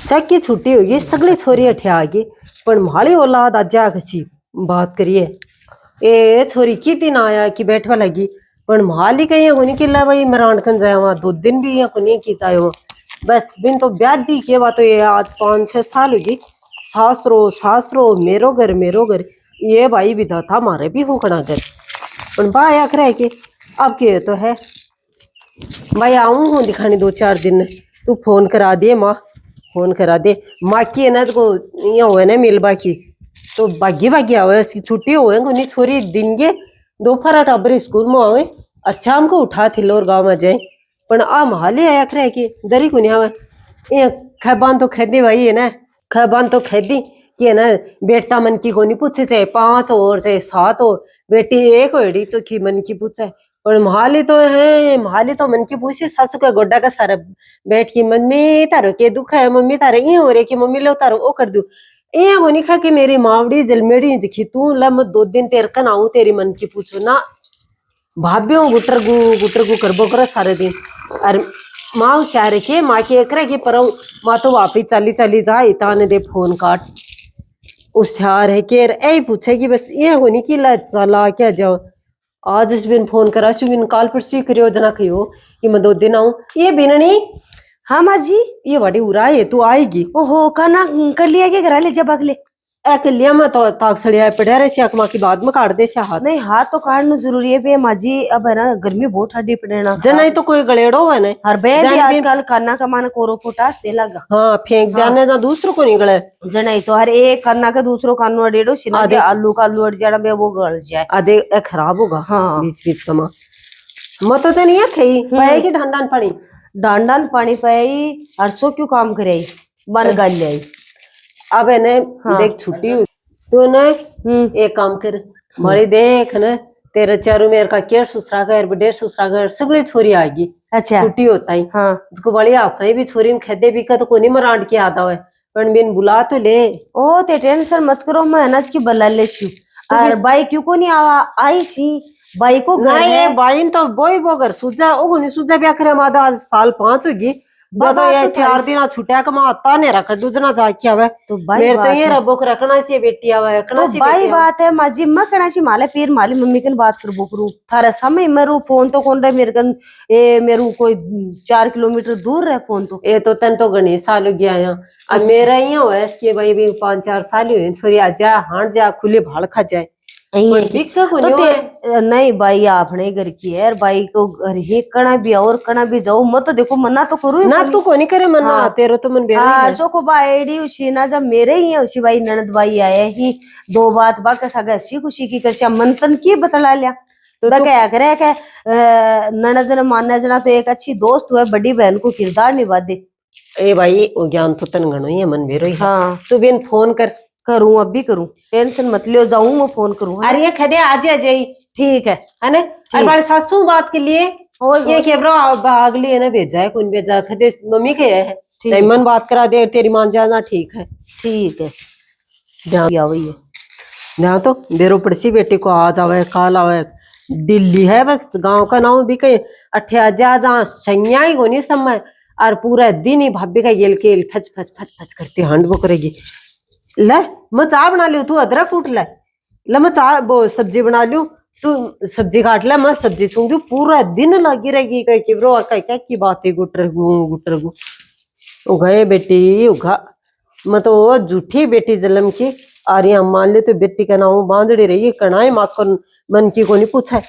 शक की छुट्टी होगी सगली छोरी अठे आ गई पर माली औलाद आजा कसी बात करिए ए छोरी की दिन आया कि बैठवा लगी पर माली कहीं होनी कि ला भाई मरानकन जाया वहां 2 दिन भी यहाँ को की जायो बस बिन तो ब्याह दी के बात तो ये आज 5-6 साल होगी सासरो मेरो घर ये भाई विधा था हमारे भी होकड़ा घर पर बा आया करे कि अब के तो है भाई आऊं हूँ दिखाने 2-4 दिन तू फोन करा दे माँ फोन करा दे माँ की है ना तो ये हुए ना मिलबा की तो भागी भागी आवे इसकी छुट्टी हुए नहीं छोरी दिन के दोपहर टाबर स्कूल में आवे और शाम को उठा थी लोर गाँव में जाए पर आ महाले आया करे कि दरी को नहीं आवे ये खैबान तो खेदी भाई है ना खैबान तो खेदी कि है ना बेटा मन की को नहीं पूछे चाहे 5 और चाहे 7 हो बेटी एक होड़ी तो की मन की पूछे पर महाली तो है महाली तो मन की पूछे सासू का गोड्डा का सारा बैठ की मम्मी तारो के दुख है मम्मी तारे ये हो रे कि मम्मी लो तारो ओ कर दू ये होनी खा कि मेरी मावड़ी जलमेड़ी दिखी तू ला मैं 2 दिन तेरे कन आऊं तेरी मन की पूछो ना भाभ्यो गुटर गु करबो कर सारे दिन और माँ स्यारे के माँ के करे कि पर माँ तो वापिस चली जा इता ने दे फोन काट उशार है के ऐ पूछेगी बस ये होनी कि ला चला क्या जाओ आज इस बिन फोन करा बिन काल परसों करियो जना कहियो कि मैं 2 दिन आऊं ये बिननी हाँ माँ जी ये बड़ी उरा है तू आएगी ओहो खाना कर लिया के घर ले जब अगले एक लिया मैं तो ताक सड़िया पड़ा रहे सियाक माँ की बाद में काट दे हाथ नहीं हाथ तो काटना जरूरी है बे माँ जी अब है ना गर्मी बहुत ठंडी पड़े ना जना तो कोई गलेड़ो है ना हर बे आजकल खाना का माना कोरो पोटास दे लगा हाँ फेंक जाने ना दूसरों को निकले जना तो हर एक खाना का दूसरों कानू अडेड़ो सिना आलू का आलू अड़ जाना बे वो गल जाए आधे खराब होगा हाँ बीच बीच का मत तो नहीं है खाई पाएगी ढंडन पानी डांडन पानी पाई हरसो क्यों काम करे बन गल ले अब है ना देख छुट्टी तू ना एक काम कर बड़ी देख ना तेरे चारों मेरे का केर सुसरा घर बड़े सुसरा घर सगली छोरी आएगी अच्छा छुट्टी होता ही हाँ उसको बड़ी अपने भी छोरी में खेदे भी का तो कोनी मरांड के आता है पर बिन बुला तो ले ओ ते टेंशन मत करो मैं अनाज की बला ले छू और बाई क्यों को नहीं आवा आई सी बाई को घर है बाइन तो बोई बोगर सुजा ओ नहीं सुजा भी आखिर मादा साल 5 होगी बतो ये 4 दिन छुट्टिया का माता ने रख दूजना जाके आवे तो भाई मेरे तो ये रबो को रखना सी बेटी आवे रखना सी भाई बात है माजी मैं कहना सी माले फिर माली मम्मी कन बात करबो करू थारा समय मेरू फोन तो कौन रे मेरे कन ए मेरू कोई 4 किलोमीटर दूर है फोन तो ए तो तन तो गणी साल हो गया यहाँ अब मेरा ही हो है इसके भाई भी 5-4 साल हुए छोरी आजा हांड जा खुले भाड़ खा जाए तो नहीं भाई आपने घर की है भाई को घर ही कणा भी और कणा भी जाओ मत तो देखो मना तो करू ना तू को नहीं करे मना हाँ, तेरे तो मन बेरा हाँ जो को बाईडी उसी ना जब मेरे ही है उसी भाई ननद भाई आए ही 2 बात बा कैसा हसी खुशी की कर मंथन की बतला लिया तो क्या करे क्या ननद ने मानना जना तो एक अच्छी दोस्त हुआ बड़ी बहन को किरदार निभा दे ए भाई वो ज्ञान तो तन गणो ही है मन बेरो हाँ तू बिन फोन कर करूं अब भी करूं टेंशन मत लियो जाऊं मैं फोन करूं अरे ये खदे आज आ जाई ठीक है ना और बाल सासू बात के लिए ये केवरो अगली है ना भेजा है कौन भेजा खदे मम्मी के है नहीं मन बात करा दे तेरी मान जाना ठीक है ध्यान आवई है ध्यान तो बेरो पड़सी बेटी को आज आवे काल आवे दिल्ली है बस गांव का नाम भी कहीं अठे आजा संज्ञा ही होनी समय और पूरा दिन ही भाभी का येल के फच फच फच फच करती हंड वो करेगी ले मैं चाय बना लियो तू अदरक कूट ले मैं चाय वो सब्जी बना लियो तू सब्जी काट ले मैं सब्जी छूंगी पूरा दिन लगी रहेगी कहीं कि ब्रो क्या की बात है गुटर गु उगाए बेटी उगा मैं तो झूठी बेटी जन्म की और यहाँ मान ले तो बेटी का नाम बांधड़ी रही कणाए माँ को मन की को नहीं पूछा है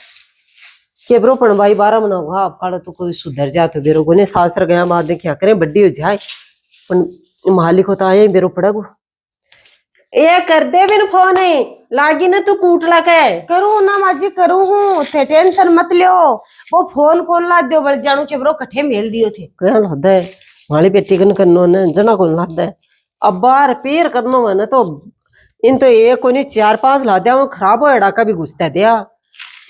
के ब्रो पण भाई 12 मना हुआ आप काड़ा तो कोई सुधर जा तो बेरो को ने सासर गया माँ देखिया करें बड्डी हो जाए पण मालिक होता है बेरो पड़ेगो ये कर दे बिन फोन है लागी ना तू कूट ला के करूं ना माजी करूं हूं थे टेंशन मत लियो वो फोन कौन ला दियो बल जानू के ब्रो कठे मेल दियो थे क्या लादा है माली बेटी कन करनो ने जना कौन लादा है अब बार पेर करनो है ना तो इन तो एक कोनी 4-5 ला दिया खराब हो एड़ा का भी घुसता दिया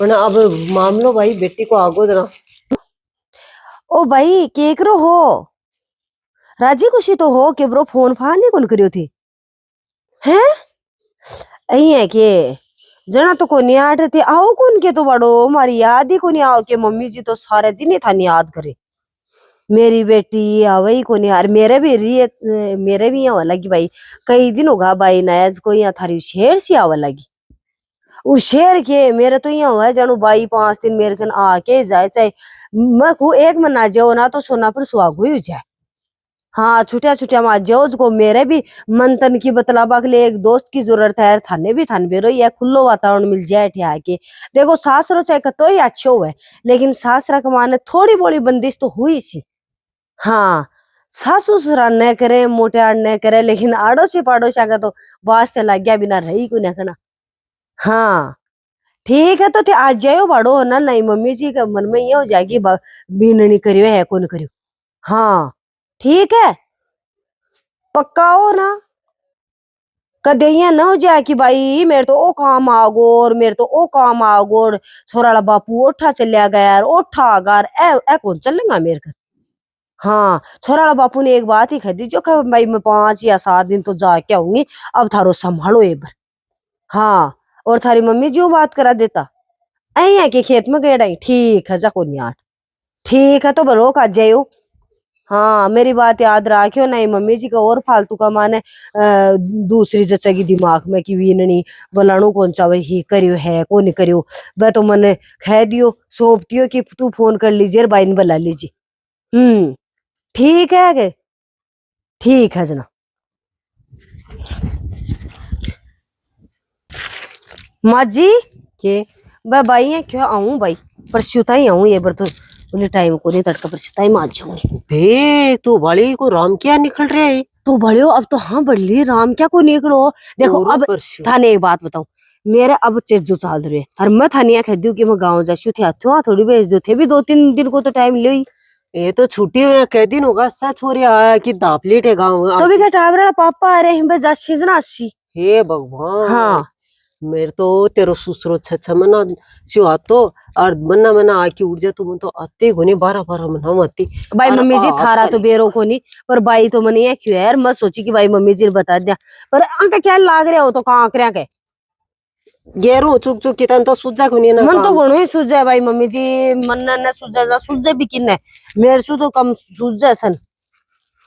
पण अब मामलो भाई बेटी को आगो देना ओ भाई केकरो हो राजी खुशी तो हो के ब्रो फोन फाने कौन करियो थे हैं अही है के जना तो कोनी आठ थे आओ कौन के तो बड़ो हमारी याद ही कोनी आओ के मम्मी जी तो सारे दिन ही थानी याद करे मेरी बेटी आवई को नहीं यार, मेरे भी यहाँ लगी भाई। कई दिन होगा भाई नया कोई यहाँ थारी शेर सी आवा लगी। उस शेर के मेरे तो यहाँ हुआ है जानू भाई 5 दिन मेरे कन आके जाए, चाहे मैं को एक मना जाओ ना तो सोना पर सुहाग हुई जाए। हाँ छुटिया छुटिया मार जाओ उसको। मेरे भी मन तन की बतलाबा के लिए एक दोस्त की जरूरत है। थाने भी थान बेरो या खुल्लो वातावरण मिल जाए ठिया के। देखो सासरो चाहे कतो ही अच्छे हुए, लेकिन सासरा कमाने थोड़ी बोली बंदिश तो हुई सी। हाँ सासू ससुरा न करे, मोटे न करे, लेकिन आड़ोसी पड़ोसी का तो वास्ते लग गया बिना रही को न। हाँ ठीक है तो आज जाओ बड़ो हो ना, नहीं मम्मी जी का मन में ये हो जाएगी बीननी करियो है कौन करियो। हाँ ठीक है पक्का हो ना। कदे ये ना हो जाए कि भाई मेरे तो ओ काम आगो और मेरे तो ओ काम आगो और छोरा बापू ओठा चलिया गया और ओठा आगार ए कौन चलेगा मेरे घर। हाँ छोरा बापू ने एक बात ही कह दी जो भाई मैं 5 या 7 दिन तो जाके आऊंगी, अब थारो संभालो एक बार। हाँ और थारी मम्मी जी बात करा देता ऐ के खेत में गए ठीक है जा को नहीं। ठीक है तो बरो का जायो। हाँ मेरी बात याद रखियो, नहीं मम्मी जी का और फालतू का माने दूसरी जचेगी दिमाग में कि वीननी बलाणु कौन चावे ही करियो है को नहीं करियो। वह तो मैंने कह दियो सौंप दियो कि तू फोन कर लीजिए बाइन बुला लीजिए। ठीक है आगे ठीक है जना। माँ जी के मैं भाई है क्या आऊं भाई, परसों ही आऊं ये बार तो बोले टाइम को नहीं तड़का परसों ही मैं आ जाऊंगी। देख तू बड़ी को राम क्या निकल रहे है तो बड़े हो अब तो। हाँ बढ़ली राम क्या को निकलो। देखो अब थाने एक बात बताऊं, मेरे अब चेज जो चाल रहे और मैं थानिया कह दूं कि मैं गाँव जाशु थे हाथों थोड़ी भेज दो थे भी 2-3 दिन को तो टाइम ले। ये तो छुट्टी हुई कै दिन होगा सच हो रहा है कि दापलेट है गाँव तो भी क्या टावरा पापा आ रहे हैं जाशी जना अस्सी। हे भगवान हाँ मेरे तो तेरो सुसरो छा मना सिवा तो और मना मना आके उड़ जा तू तो आते घुने 12-12 मना आती भाई मम्मी जी थारा तो बेरो को नहीं पर भाई तो मने ये क्यों यार मैं सोची कि भाई मम्मी जी ने बता दिया पर अंका क्या लाग रहे हो तो कहाँ आकरिया के गेरू चुक चुक कितन तो सुजा घुने ना मन तो गुण ही सूझे भाई मम्मी जी मन न सूझे ना सूझे भी किन्ने मेरे सु तो कम सूझे सन।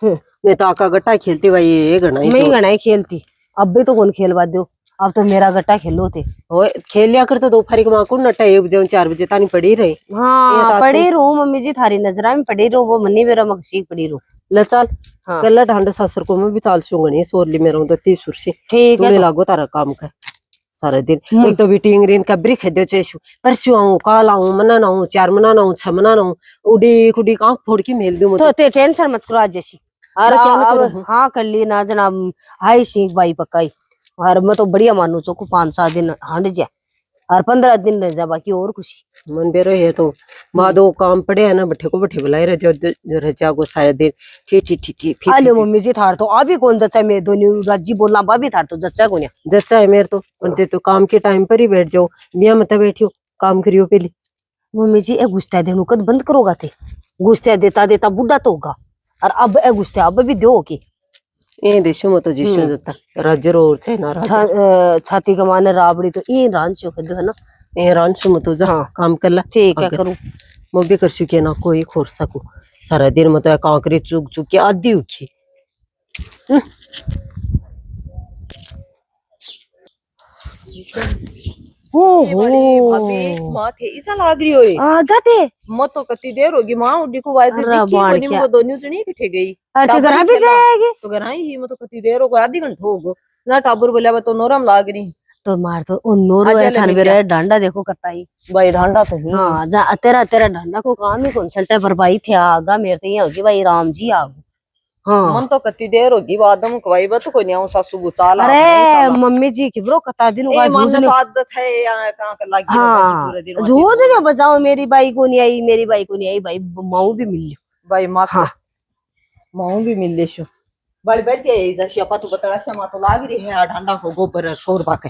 मैं तो आका गट्टा खेलती भाई ये घना ही मैं घना ही खेलती अब भी तो कौन खेलवा दो अब तो मेरा गट्टा खेलो थे। खेल लिया कर तो दोपहर के माकू नटा 1 बजे 4 बजे तानी पड़ी रही। हाँ पड़ी रो मम्मी जी थारी नजरा में पड़ी रो वो मनी मेरा मकसी पड़ी रो ले चल कल्ला ढांड सासर को मैं भी चाल सुंगनी सोरली मेरा तो 30 सुरसी ठीक है लागो तारा काम का सारा दिन एक तो बेटी इंग्रीन कब्री खेदो चेशु परसों आऊं काल आऊं मना ना आऊं 4 मना ना आऊं 6 मना ना आऊं उड़ी खुडी का फोड़ के मेल दूं तो ते टेंशन मत करो आज जैसी और अब हाँ कर ली ना जना हाई सिंह भाई पकाई और मैं तो बढ़िया मानू चोको 5-7 दिन हांड जाए और 15 दिन रह जा बाकी और खुशी मन बेरो है तो दो काम पड़े है ना बठे को बठे बुलाए रहे जो रजा को सारे दिन ठीक आले मम्मी जी थार तो अभी कौन जच्चा मैं दोनों राजी बोलना भाभी थार तो जच्चा कोन्या जच्चा है मेरे तो बनते तो काम के टाइम पर ही बैठ जाओ मियां मत बैठियो काम करियो पहले। मम्मी जी ए गुस्सा देनु कद बंद करोगा थे गुस्सा देता देता बुढ़ा तो होगा और अब ए गुस्सा अब भी दो की ए देशो मत जिसो जता रजरो और छे ना छाती कमाने राबड़ी तो ये रांचो कद है ना ए रांचो मत जा काम कर ला ठीक है करूं मैं भी कर सके ना कोई खोर सकू सारा दिन मत कांकरी चुक चुक के आधी उखी। भाभी माँ थे इसा लाग रही होए आगा थे मत तो कती देर होगी माँ उड़ी को वायदे दिखी कोनी मको दोन्यू जणी किथे गई अच्छा घर भी जाएगी तो घर ही मत कती देर होगो आधी घंटा होगो ना टाबर बोला तो नोरम लाग रही तो मार तो उन नोरो है थान बेरे डांडा देखो कताई भाई डांडा तो ही हां जा तेरा तेरा डांडा को काम ही कौन चलता पर भाई थे आगा मेरे तो ये होगी भाई राम जी आगो। हाँ मन तो कती देर होगी वादम कवाई बत को नहीं सासू बुचाल अरे मम्मी जी की ब्रो कता दिन का जूझ तो आदत है या कहां का लगी पूरे दिन जूझ में बजाओ मेरी बाई को नहीं आई मेरी बाई को नहीं आई भाई माऊ भी मिल ली भाई मां हाँ माऊ भी मिल ले शो बड़ी बच्चे जैसे अपा तू बतड़ा से मां तो लाग रही है ढंडा को गोबर सोर बाके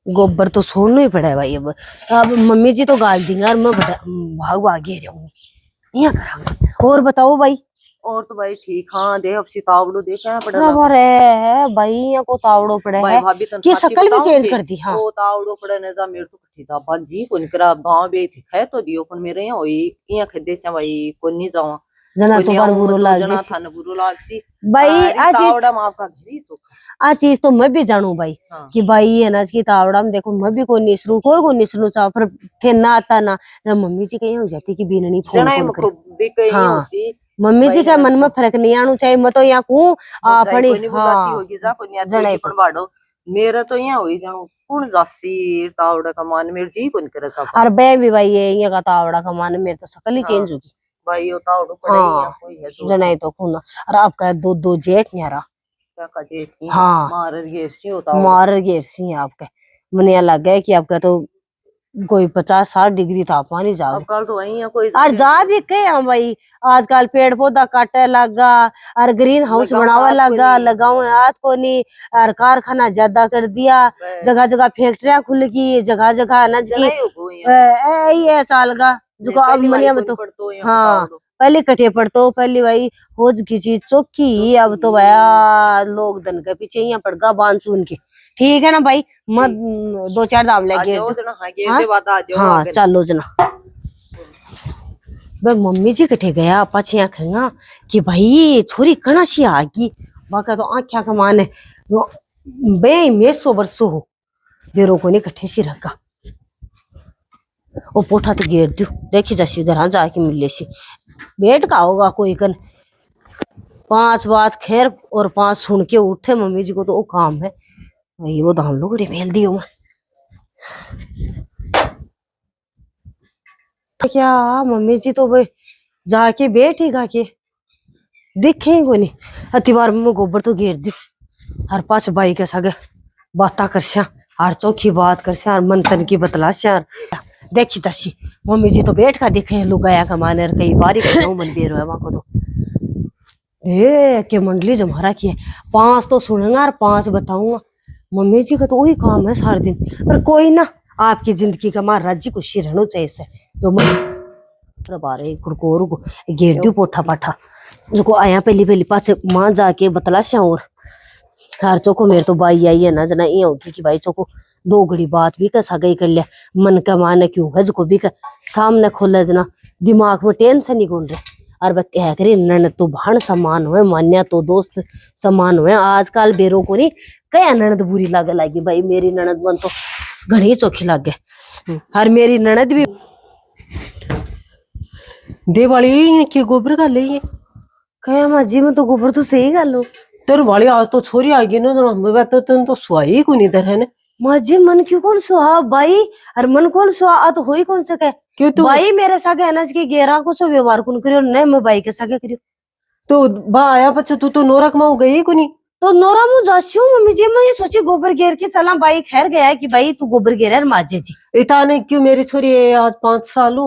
गोबर तो सोड़ना ही पड़ा है भाई अब मम्मी जी तो गाल देंगे और मैं भाग आगे रहूंगी यहाँ कराऊंगा। और बताओ भाई और तो भाई ठीक हाँ दे अब तावड़ो देखा है पड़ा है भाई यहाँ को तावड़ो पड़े है कि शक्ल भी चेंज कर दी। हाँ वो तावड़ो पड़े ने जा मेरे तो कठी जा बाजी को निकरा गांव बे थी है तो दियो पर मेरे यहाँ होई यहाँ खदे से भाई को नहीं जावा जना तो बार बुरो लाग जना जैसी। थाने बुरो लाग सी भाई अरे आ चीज तावड़ा में आपका घर ही चोखा। आ चीज तो मैं भी जानू भाई हाँ। कि भाई है ना की तावड़ा में देखो मैं भी कोई निसरू कोई को निसरू चाह पर थे ना आता ना जब मम्मी जी कहीं हो जाती कि बीननी फोन जना कॉल मुको करे। भी कहीं हाँ। होसी मम्मी जी भाई का है मन में ना फर्क नहीं आनु चाहिए मैं तो यहाँ को अपनी कोई नहीं बुलाती होगी जा कोई नहीं आती जने होगी को पण बाड़ो मेरा तो यहाँ हुई जाऊं कौन जासी तावड़ा का मान मेरे जी कौन करे था और बे भी भाई ये का तावड़ा का मान मेरे तो शकल ही चेंज होगी। भाई वो तावड़ो पड़े ही या कोई है जो जने तो खूना और आपका दो दो जेठ न्यारा क्या का जेठ की हाँ। मार ये सी होता मार गिर सी आपके मन यहाँ लग गया कि आपका तो कोई 50-60 डिग्री तापमान ही अब जाओगे। कल तो वही है कोई और जा भी कहे हम भाई आजकल पेड़ पौधा काटे लगा और ग्रीन हाउस लगाओ बनावा हाथ को लगा नहीं। लगाओ हाथ को नहीं और कारखाना ज्यादा कर दिया बस। जगह जगह फैक्ट्रियां खुल गई जगह जगह अनाज की जना ही होगो यहाँ ये चाल का जो अब पहली मनिया वाली में तो कोनी पड़तो यहाँ हाँ तावड़ो। पहले कटे पड़तो पहली भाई होज की चीज चौकी ही अब तो भैया लोग धन के पीछे यहाँ पड़गा बांध चून के ठीक है ना भाई मत 2-4 दाम आ लगे जाओ जना हाँ गेर हाँ? दे बात आ जाओ हाँ आगे। चलो जना बे मम्मी जी कटे गया पाछे आखेगा कि भाई छोरी कणा सी आगी बाका तो आख्या का मान है बे में 100 वर्ष हो बेरो को नहीं कट्ठे सी रखा ओ पोठा तो गेट दू देखी जासी इधर हाँ जाके मिले सी बेट का होगा कोई कन 5 बात खैर और 5 सुन के उठे मम्मी जी को तो वो काम है भाई वो धान लोग मेल दियो मैं तो क्या मम्मी जी तो भाई जाके बैठी गा के दिखे ही कोई नहीं अति बार में गोबर तो घेर दी हर पास बाई के सगे बाता कर हर चौखी बात कर हर मंथन की बतला देखी जासी मम्मी जी तो बैठ का दिखे लुगाया का माने कई बारी मन बेरो है वहां को तो के मंडली जमारा की है 5 तो सुनेगा और 5 बताऊंगा मम्मी जी का तो वही काम है सारा दिन पर कोई ना आपकी जिंदगी का मार राज्य खुशी रहना चाहिए से जो बारे कुड़कोर को गेट दू पोठा पाठा जो आया पहली पहली पाछ मां जाके बतला से और हर चौको मेरे तो बाई आई है ना जना ये होगी कि भाई चौको 2 घड़ी बात भी कसा गई कर लिया मन का माने क्यों है जो भी का सामने खोला जना दिमाग में टेंशन नहीं घूम रहे और बस कह करे ननद तो भाण समान हुए मान्या तो दोस्त समान हुए आजकल बेरों को नहीं कया ननद बुरी लागे भाई मेरी ननद मन तो घनी चौखी लागे और मेरी ननद भी देवाली के गोबर का ले कया माजी में तो गोबर तो सही गल हो तेरे वाली आज तो छोरी आ गई ना तो हम तो तुम तो सुहाई को नहीं दर है ना माजी मन क्यों कौन सुहा भाई और मन कौन सुहा तो होई कौन सके क्यों तू भाई मेरे सागे अनाज के गेरा को सो व्यवहार कौन करियो नहीं मैं भाई के सागे करियो तो बा आया बच्चा तू तो नोरक में हो गई को नहीं तो नोरा मु जासियो मम्मी जी मैं ये सोची गोबर घेर के चला भाई खैर गया है कि भाई तू गोबर घेर है माजे जी इता ने क्यों मेरी छोरी आज 5 साल हो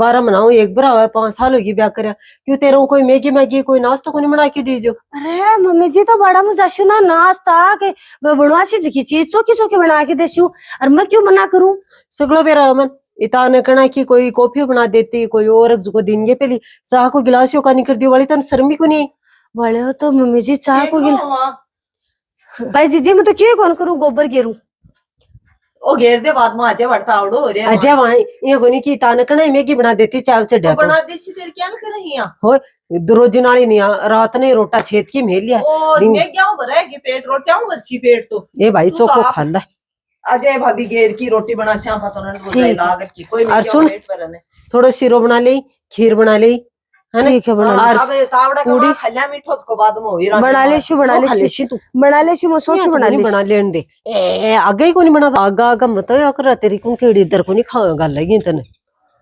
12 मनाऊ एक बार आवे 5 साल होगी ब्याह करया क्यों तेरे कोई मैगी मैगी कोई नाश्ता को नहीं बना के दीजो अरे मम्मी जी तो बड़ा मु जासियो ना नाश्ता के बनवासी की चीज चौकी चौकी बना के देसियो और मैं क्यों मना करूं सगलो बेरा मन इता ने कना की कोई कॉफी बना देती कोई और को दिन के पहले चाह को गिलासियों का निकर दी वाली तन शर्मी को नहीं बड़े हो तो मम्मी जी चाह को गिला वहाँ भाई जीजी मैं तो क्यों कौन करूं गोबर घेरूं ओ घेर दे बाद में आजे बढ़ता आवड़ो रे अजय वहां ये कोनी की ताने कना मैगी बना देती चाव से तो डे बना देसी तेरे क्या कर रही है हो रोज नाली नहीं रात ने रोटा छेद की मेल लिया ओ दिन- मैं क्या भरेगी पेट रोटियां बरसी पेट तो ये भाई तू चोको तो आप- खांदा अजय भाभी घेर की रोटी बना श्याम पता नहीं ठीक। लागत की कोई और मैं सुन, पेट पर रहने थोड़ा सिरो बना ले खीर बना ले है ना ठीक है बना और अब तावड़ा का पूड़ी- वहाँ खल्ला मीठो उसको बाद में होई बना ले शु बना सो खा ले लेशी तू बना ले शु मैं सोच यहाँ तो बना नहीं ले बना लेन दे ए आगे ही को नहीं बना आगा आगा मत या कर तेरी कौन केड़ी इधर को नहीं खाओ गल लगी तने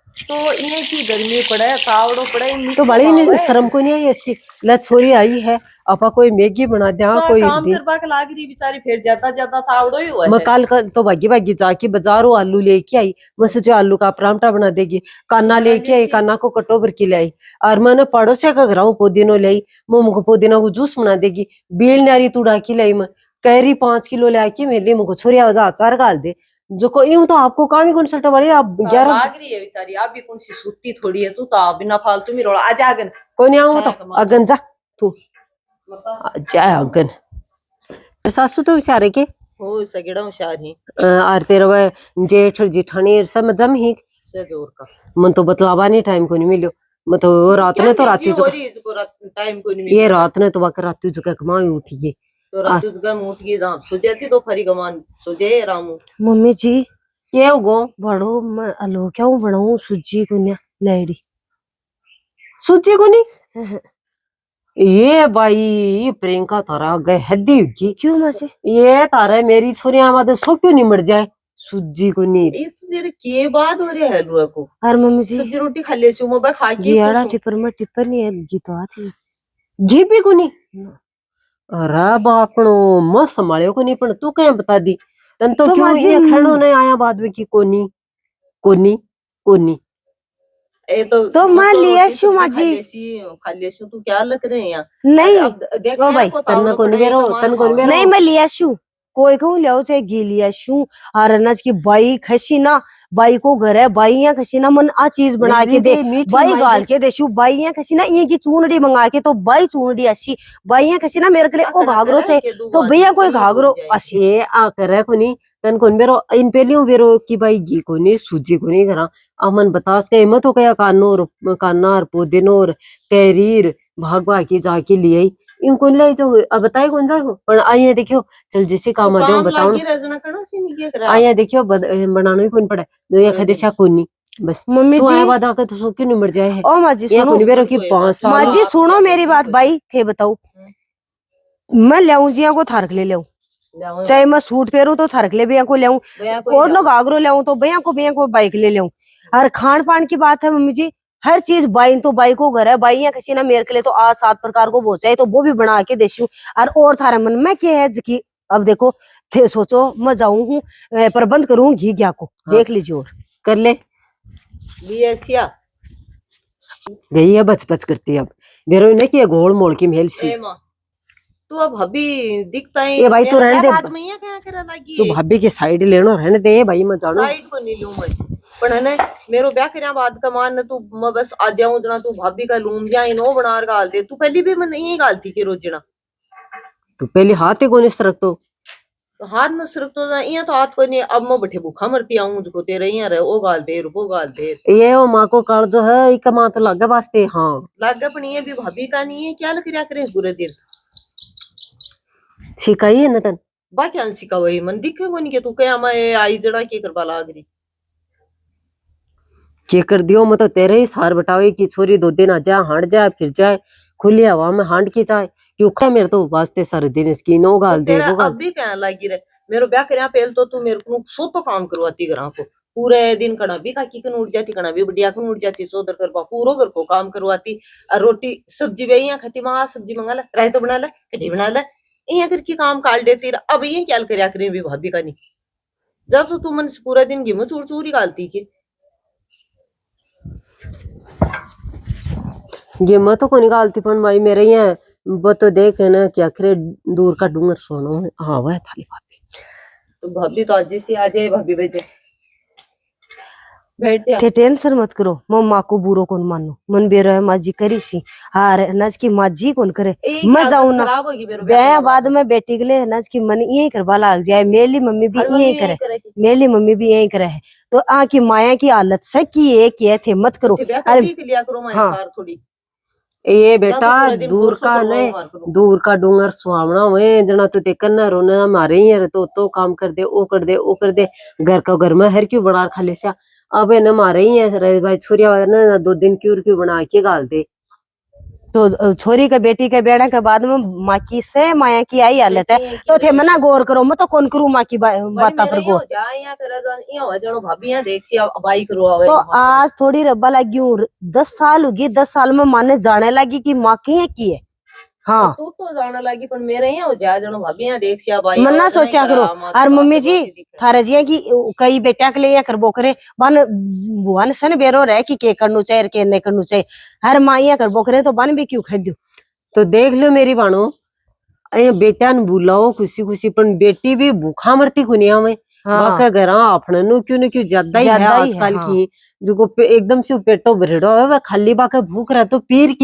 तो ये की गर्मी पड़े तावड़ो पड़े तो बड़ी नहीं शर्म को नहीं आई इसकी ले छोरी आई है आपा कोई मैगी बना दे हाँ कोई काम दिन करवा के लाग रही बेचारी फिर ज्यादा ज्यादा तावड़ो ही हुआ मैं है कल तो भागी भागी जाके बाजारों आलू लेके आई मैं सोचे आलू का परांठा बना देगी काना लेके आई काना को कटो भर के लाई और मैंने पड़ोसिया का घर पुदीनो लाई मोमो को पुदीना को जूस बना देगी बेल नारी तुड़ा की लाई मैं कैरी 5 किलो ले आके मेरे लिए मुझको छोरी आवाज अचार गाल दे जो को यूं तो आपको काम ही कौन सटा वाली आप 11 लाग रही है बेचारी आप भी कौन सी सूती थोड़ी है तू तो आप बिना फालतू में रोड़ा आजा आगन कोई नहीं आऊँ तो छाया कमा। अगन जा तू जा अगन सासू तो विचारे के हो सगेड़ा होशियार ही और तेरा वह जेठ जेठानी सब जम ही से जोर का मन तो बतलावा नहीं टाइम को नहीं मिलो मतलब रात ने तो राती हो रही इसको टाइम को नहीं ये रात ने तो वाकर राती जो कमा उठी गई तो रात उसका उठ गई जहाँ सो जाती तो फरी गमान सो जाए रामू। मम्मी जी ये गो बड़ो मैं अलो क्या बनाऊं सूजी कुन्या लेडी सोचे को नहीं ये भाई प्रियंका तारा गए हद्दी होगी क्यों मजे ये तारा मेरी छोरी आवाज सो क्यों नहीं मर जाए सूजी को नहीं ये तो तेरे के बाद हो रहा है हलवा को और मम्मी जी सब्जी रोटी खा ले सु मैं खा के गियाड़ा टिपर में टिपर नहीं है घी तो आती घी भी को नहीं अरे बापणो म संभालियो को नहीं पण तू क्या बता दी तन तो क्यों माजी ये खड़ो नहीं आया बाद में की कोनी कोनी कोनी ए तो मैं लिया शू माजी खा ले सु तू क्या लग रहे हैं यहाँ नहीं अब देख ओ भाई, तन कोन बेरो तन कोन बेरो नहीं मैं लिया शू कोई कहूँ लिया चाहे घी लिया शू और अनाज की बाई खसी ना बाई को घर है बाई यहाँ खसी ना मन आ चीज बना के दे बाई गाल के दे शू बाई यहाँ खसी ना ये की चूनड़ी मंगा के तो बाई चूनड़ी अच्छी बाई यहाँ खसी ना मेरे के लिए ओ घाघरो चाहिए तो भैया कोई घाघरो अच्छी ये आ करे कोनी तन कोन बेरो इन पेलियों बेरो की भाई घी कोनी सूजी कोनी करा अमन बतास के हिम्मत हो गया कानोर कानार पुदीनोर कैरीर भाग भाग के जाके लिए इनको ले जाओ अब बताए कौन जाएगो पर आइए देखियो चल जिसे काम दे बताओ आइए देखियो बनाना ही कौन पड़ा दो या खदे छा कोनी बस मम्मी तू जी आया बाद आके तो सो क्यों नहीं मर जाए है ओ माजी ये सुनो कोनी बेरो की 5 साल माजी सुनो मेरी बात भाई थे बताओ मैं ले जिया को थारक ले ले चाहे मैं सूट पहनूं तो थरक ले भैया को ले और नो घाघरो ले तो भैया को बाइक ले ले और खान पान की बात है मम्मी जी हर चीज बाई तो बाई को घर है बाई या किसी ना मेरे के लिए तो 7 प्रकार को भोज चाहिए तो वो भी बना के देशू और थारा मन में क्या है कि अब देखो थे सोचो मैं जाऊं हूँ प्रबंध करूँ घी क्या को देख लीजिए और कर ले गई है बच बच करती है अब बेरो ने की घोल मोड़ की मेल सी तू अब भाभी दिखता है ये भाई तू रहने दे क्या करा लगी तू भाभी की साइड लेनो रहने दे भाई मैं जानो साइड को नहीं लूं मैं पण है ना मेरो ब्याह करया बाद का मान तू मैं बस आ जाऊं जना तू भाभी का लूम जाए नो बनार गाल दे तू पहली भी मैं नहीं गालती के रोजना तू पहले हाथ ही कोने सरक तो हाथ में सिर्फ तो यहाँ तो हाथ को नहीं अब मैं बैठे भूखा मरती आऊं जो तेरे यहाँ रहे ओ गाल दे वो गाल दे ये वो माँ को काल जो है एक माँ तो लगे वास्ते हाँ लागा पण ये भी भाभी का नहीं है क्या लग रहा करे पूरे दिन सिखाई है ना तन बाकी अन सिखा वही मन दिखे को नहीं के तू क्या मैं आई जड़ा के करवा लाग रही के कर दियो मैं तो तेरे ही सार बटावे की छोरी 2 दिन आ जाए हांड जाए फिर जाए खुली हवा में हांड की जाए क्यों खा मेरे तो वास्ते सारे दिन इसकी नो गाल दे वो गाल अभी क्या लगी रे मेरो ब्याह करया पहल तो तू मेरे को सो तो काम करवाती घर को पूरे दिन कना भी काकी कन उठ जाती कना भी बढ़िया कन उठ जाती सोदर करवा पूरो घर को काम करवाती और रोटी सब्जी भी यहाँ खाती माँ सब्जी मंगा ले रायता बना ले कढ़ी बना ले यहाँ करके काम काट देती अब ये क्या करया करें भी भाभी का नहीं जब तो तू मन पूरा दिन घी में चूर चूरी गालती के ये मैं तो को निकालती पण भाई मेरे यहाँ वो तो देख है ना क्या करे दूर का डूंगर सोनो है हाँ वह थाली भाभी तो भाभी तो आज से आ जाए भाभी बेटे बैठ जा थे टेंशन मत करो मैं माँ को बुरो कौन मानो मन बेरो है माँ जी करी सी हार अनाज की माँ जी कौन करे मैं जाऊँ ना ब्याह बाद में बेटी के लिए अनाज की मन यही करवा लाग जाए मेरी मम्मी भी यही करे मेरी मम्मी भी यही करे है तो आ की माया की हालत से की एक ये थे मत करो अरे हाँ थोड़ी ये बेटा दूर का नहीं दूर का डूंगर सुहावना हुए जना तो देखकर ना रोना हमारे ही तो काम कर दे ओ कर दे ओ कर दे घर का घर में हर क्यों बना खाले से अब है ना मारे ही है भाई छोरिया ना 2 दिन क्यों बना के गाल दे तो छोरी का बेटी का बेड़ा के बाद में माँ की से माया की आई हालत है तो थे मना गौर करो मैं तो कौन करूँ माँ की बात पर गौर तो आज थोड़ी रब्बा लगी हूँ 10 साल होगी 10 साल में माने जाने लगी कि माँ की है हाँ तू तो जाने लगी पर मेरे यहाँ हो जा जनो भाभी यहाँ देख सिया भाई मन्ना सोचा करो और मम्मी जी थारे जी की कई बेटा के लिए या करबो करे बन बुआन सन बेरो रह कि के करनु चाहिए के नहीं करनु चाहिए हर माँ या करबो करे तो बन भी क्यों खाद्यो तो देख लो मेरी बाणो अये बेटा न बुलाओ खुशी खुशी पर बेटी भी भूखा मरती कुनिया में बाका घर अपने नो क्यों न क्यों ज्यादा ही है आजकल की जो एकदम से पेटो भरेड़ो है खाली बाका भूख रहा तो पीर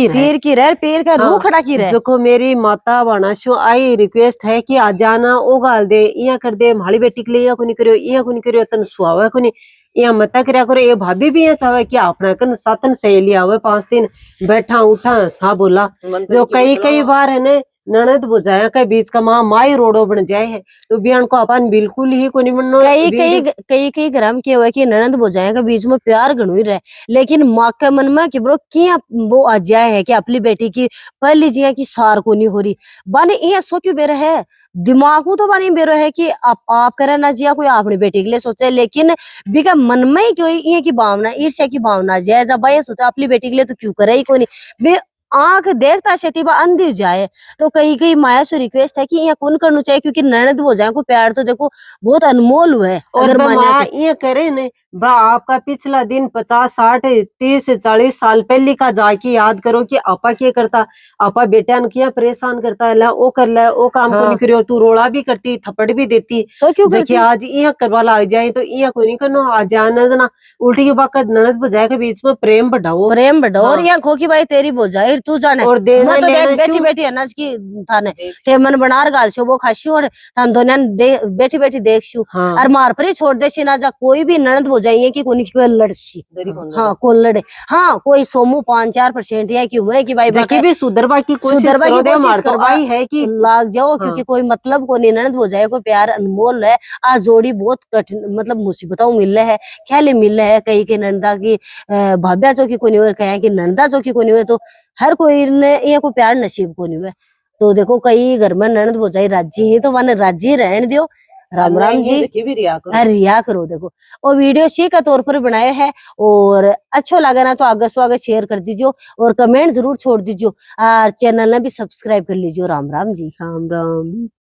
का रूह खड़ा की रहे जो को मेरी माता बाणाशो आई रिक्वेस्ट है कि आ जाना ओ गाल दे इया कर दे माड़ी बेटी के लिए को नहीं करियो इया को नहीं करियो तन सुहावे को नहीं यहाँ मत करया करो। ये भाभी भी ये चाहे कि अपना कन सातन सहेली आवे 5 दिन बैठा उठा सा बोला। मंथन जो की कई बोतला कई बार है ने ननद बुझाया के बीच का माई रोडो बन जाए है, तो बियान को अपन बिल्कुल ही को नहीं बननो। कई ग्राम के हुआ कि ननद भौजाई के बीच में प्यार घणु ही रहे, लेकिन माँ के मन में कि ब्रो किया वो आ जाए है कि अपनी बेटी की पहली जिया की सार को नहीं हो रही बाने ये सो क्यों बेरा है दिमाग को तो बानी बेरो है कि आप करे ना जिया कोई अपनी बेटी के लिए सोचे, लेकिन बिका मन में ही क्यों ये की भावना ईर्ष्या की भावना जाए जब ये सोचा अपनी बेटी के लिए तो क्यों करे ही कोई नहीं। आंख देखता से तीबा अंधी जाए। तो कहीं कहीं माया से रिक्वेस्ट है कि यहाँ कौन करना चाहिए, क्योंकि ननद हो जाए को प्यार तो देखो बहुत अनमोल हुआ है। और अगर मान्या ये करे ने बा आपका पिछला दिन 50 60 30 40 साल पहले का जाके याद करो कि आपा क्या करता, आपा बेटा ने किया परेशान करता है, ओ कर ले ओ काम को नहीं करियो, तू रोड़ा भी करती थप्पड़ भी देती, सो क्यों जबकि आज यहाँ करवा लग जाए तो यहाँ को नहीं करना। आज जाना जना उल्टी की बात ननद बुझाए के बीच में प्रेम बढ़ाओ, प्रेम बढ़ाओ। और हाँ। यहाँ खो की भाई तेरी भौजाई तू जाने और देना मैं तो लेना बैठी शू- बैठी अनाज की थाने ते मन बनार गाल से वो खाशी और थान दोनों बैठी बैठी देख शू हाँ। और मार पर ही छोड़ दे सी ना जा कोई भी ननद हो जाइए कि कोई की लड़सी। हाँ कौन लड़े, हाँ कोई सोमू 5-4% या कि हुए कि भाई जबकि भी सुधरवा की कोशिश सुधरवा की करो, दे कोशिश हमार तो करवा आई है कि लाग जाओ, हाँ। क्योंकि कोई मतलब को नहीं ननद हो जाए कोई प्यार अनमोल है। आज जोड़ी बहुत कठिन मतलब मुसीबतों मिल रहे है, ख्याल मिल रहे है कई के नंदा की भाभ्या चौकी को नहीं हुए, कहें कि नंदा चौकी को नहीं हुए, तो हर कोई ने ये को प्यार नसीब को नहीं हुए। तो देखो कई घर में ननद हो जाए राजी ही तो माने राजी रहने दियो। राम राम जी, भी रिया करो। अरे रिया करो। देखो और वीडियो सी का तौर पर बनाया है और अच्छा लगा ना तो आगे से आगे शेयर कर दीजिए और कमेंट जरूर छोड़ दीजिए और चैनल ने भी सब्सक्राइब कर लीजिए। राम राम जी। राम राम।